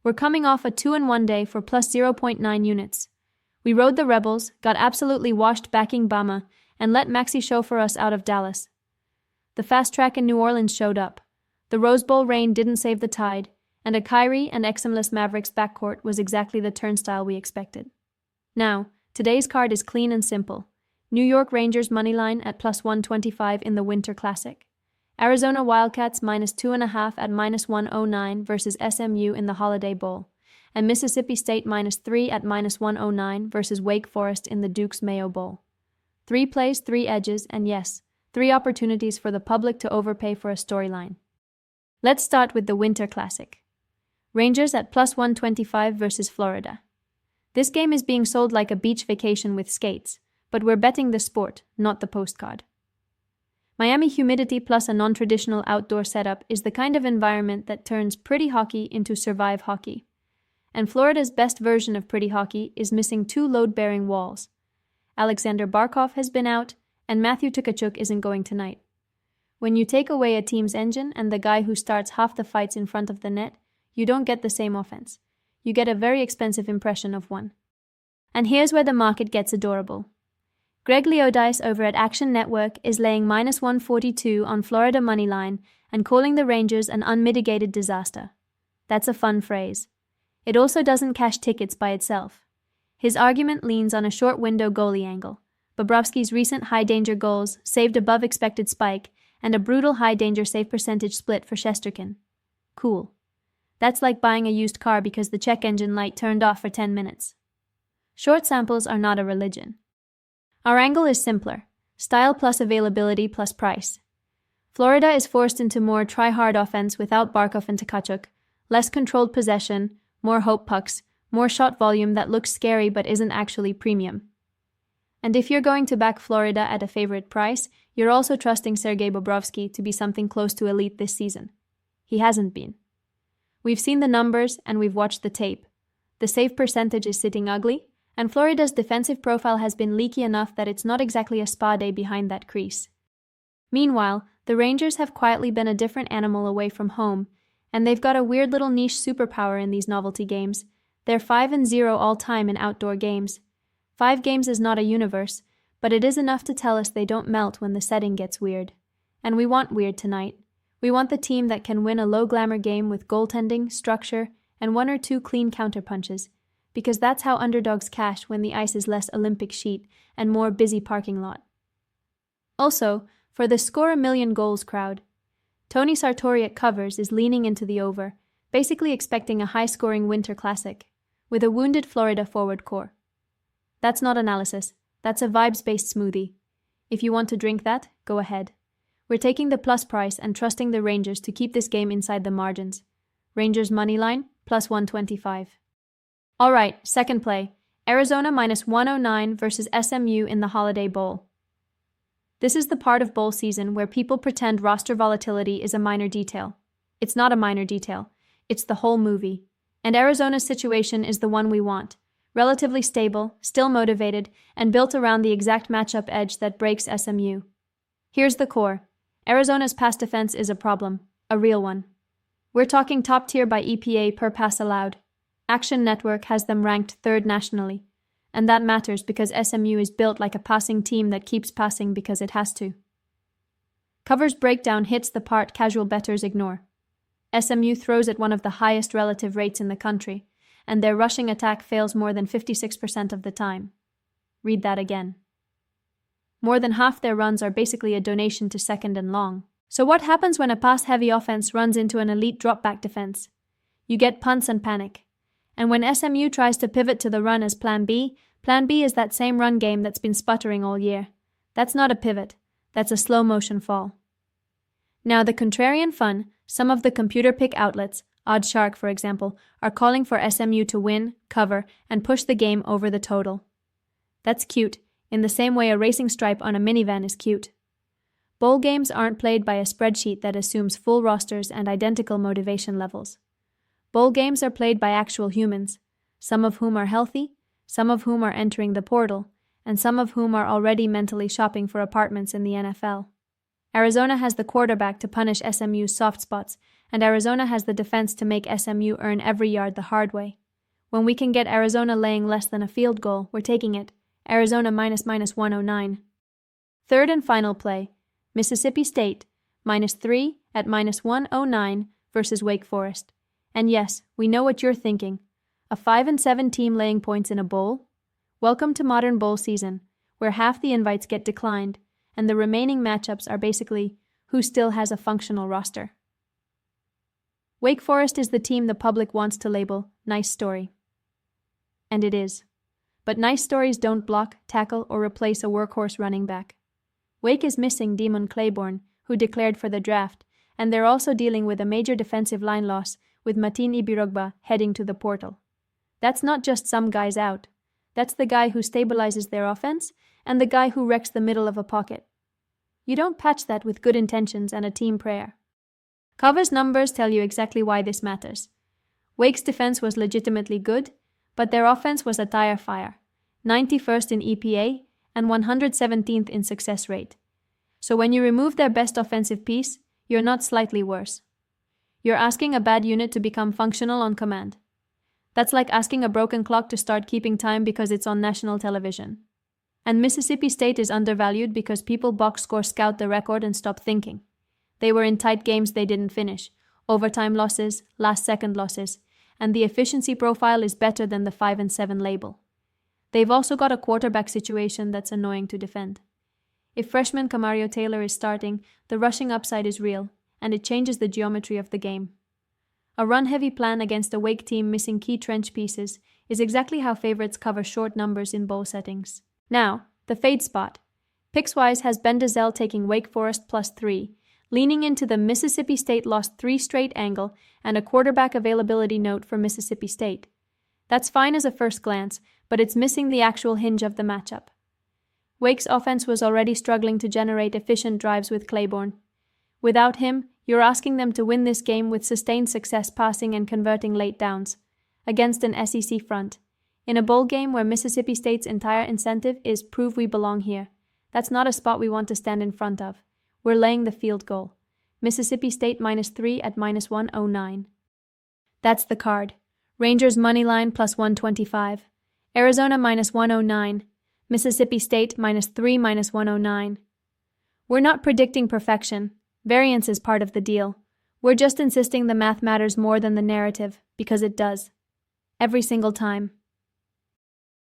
We're coming off a 2-1 day for plus 0.9 units. We rode the Rebels, got absolutely washed backing Bama, and let Maxi chauffeur us out of Dallas. The fast track in New Orleans showed up. The Rose Bowl rain didn't save the Tide, and a Kyrie and Exumless Mavericks backcourt was exactly the turnstile we expected. Now, today's card is clean and simple. New York Rangers moneyline at plus 125 in the Winter Classic. Arizona Wildcats minus 2.5 at minus 109 versus SMU in the Holiday Bowl. And Mississippi State minus 3 at minus 109 versus Wake Forest in the Duke's Mayo Bowl. 3 plays, 3 edges, and yes, 3 opportunities for the public to overpay for a storyline. Let's start with the Winter Classic. Rangers at plus 125 versus Florida. This game is being sold like a beach vacation with skates, but we're betting the sport, not the postcard. Miami humidity plus a non-traditional outdoor setup is the kind of environment that turns pretty hockey into survive hockey. And Florida's best version of pretty hockey is missing 2 load-bearing walls. Aleksander Barkov has been out, and Matthew Tkachuk isn't going tonight. When you take away a team's engine and the guy who starts half the fights in front of the net, you don't get the same offense. You get a very expensive impression of one. And here's where the market gets adorable. Greg Leodice over at Action Network is laying minus 142 on Florida moneyline and calling the Rangers an unmitigated disaster. That's a fun phrase. It also doesn't cash tickets by itself. His argument leans on a short window goalie angle, Bobrovsky's recent high-danger goals, saved above expected spike, and a brutal high-danger save percentage split for Shesterkin. Cool. That's like buying a used car because the check engine light turned off for 10 minutes. Short samples are not a religion. Our angle is simpler. Style plus availability plus price. Florida is forced into more try-hard offense without Barkov and Tkachuk, less controlled possession, more hope pucks, more shot volume that looks scary but isn't actually premium. And if you're going to back Florida at a favorite price, you're also trusting Sergei Bobrovsky to be something close to elite this season. He hasn't been. We've seen the numbers and we've watched the tape. The save percentage is sitting ugly, and Florida's defensive profile has been leaky enough that it's not exactly a spa day behind that crease. Meanwhile, the Rangers have quietly been a different animal away from home, and they've got a weird little niche superpower in these novelty games. They're 5-0 all-time in outdoor games. 5 games is not a universe, but it is enough to tell us they don't melt when the setting gets weird. And we want weird tonight. We want the team that can win a low-glamour game with goaltending, structure, and 1 or 2 clean counterpunches, because that's how underdogs cash when the ice is less Olympic sheet and more busy parking lot. Also, for the score a million goals crowd, Tony Sartori at Covers is leaning into the over, basically expecting a high-scoring Winter Classic, with a wounded Florida forward core. That's not analysis, that's a vibes-based smoothie. If you want to drink that, go ahead. We're taking the plus price and trusting the Rangers to keep this game inside the margins. Rangers moneyline, plus 125. Alright, second play. Arizona minus 109 versus SMU in the Holiday Bowl. This is the part of bowl season where people pretend roster volatility is a minor detail. It's not a minor detail. It's the whole movie. And Arizona's situation is the one we want. Relatively stable, still motivated, and built around the exact matchup edge that breaks SMU. Here's the core. Arizona's pass defense is a problem. A real one. We're talking top tier by EPA per pass allowed. Action Network has them ranked 3rd nationally. And that matters because SMU is built like a passing team that keeps passing because it has to. Covers breakdown hits the part casual bettors ignore. SMU throws at one of the highest relative rates in the country, and their rushing attack fails more than 56% of the time. Read that again. More than half their runs are basically a donation to second and long. So what happens when a pass-heavy offense runs into an elite drop-back defense? You get punts and panic. And when SMU tries to pivot to the run as Plan B is that same run game that's been sputtering all year. That's not a pivot. That's a slow-motion fall. Now, the contrarian fun, some of the computer pick outlets, OddsShark for example, are calling for SMU to win, cover, and push the game over the total. That's cute, in the same way a racing stripe on a minivan is cute. Bowl games aren't played by a spreadsheet that assumes full rosters and identical motivation levels. Bowl games are played by actual humans, some of whom are healthy, some of whom are entering the portal, and some of whom are already mentally shopping for apartments in the NFL. Arizona has the quarterback to punish SMU's soft spots, and Arizona has the defense to make SMU earn every yard the hard way. When we can get Arizona laying less than a field goal, we're taking it. Arizona -109. Third and final play, Mississippi State -3 at -109 versus Wake Forest. And yes, we know what you're thinking. A 5-7 team laying points in a bowl? Welcome to modern bowl season, where half the invites get declined, and the remaining matchups are basically who still has a functional roster. Wake Forest is the team the public wants to label nice story. And it is. But nice stories don't block, tackle, or replace a workhorse running back. Wake is missing Demon Claiborne, who declared for the draft, and they're also dealing with a major defensive line loss with Matin Ibirogba heading to the portal. That's not just some guys out. That's the guy who stabilizes their offense and the guy who wrecks the middle of a pocket. You don't patch that with good intentions and a team prayer. Cover's numbers tell you exactly why this matters. Wake's defense was legitimately good, but their offense was a tire fire, 91st in EPA and 117th in success rate. So when you remove their best offensive piece, you're not slightly worse. You're asking a bad unit to become functional on command. That's like asking a broken clock to start keeping time because it's on national television. And Mississippi State is undervalued because people box score scout the record and stop thinking. They were in tight games they didn't finish, overtime losses, last-second losses, and the efficiency profile is better than the 5-7 label. They've also got a quarterback situation that's annoying to defend. If freshman Camario Taylor is starting, the rushing upside is real, and it changes the geometry of the game. A run-heavy plan against a Wake team missing key trench pieces is exactly how favorites cover short numbers in bowl settings. Now, the fade spot. Picks-wise has Ben Dezell taking Wake Forest +3, leaning into the Mississippi State lost 3 straight angle and a quarterback availability note for Mississippi State. That's fine as a first glance, but it's missing the actual hinge of the matchup. Wake's offense was already struggling to generate efficient drives with Claiborne. Without him, you're asking them to win this game with sustained success passing and converting late downs, against an SEC front. In a bowl game where Mississippi State's entire incentive is prove we belong here, that's not a spot we want to stand in front of. We're laying the field goal. Mississippi State -3 at -109. That's the card. Rangers moneyline +125. Arizona -109. Mississippi State -3 -109. We're not predicting perfection. Variance is part of the deal. We're just insisting the math matters more than the narrative, because it does. Every single time.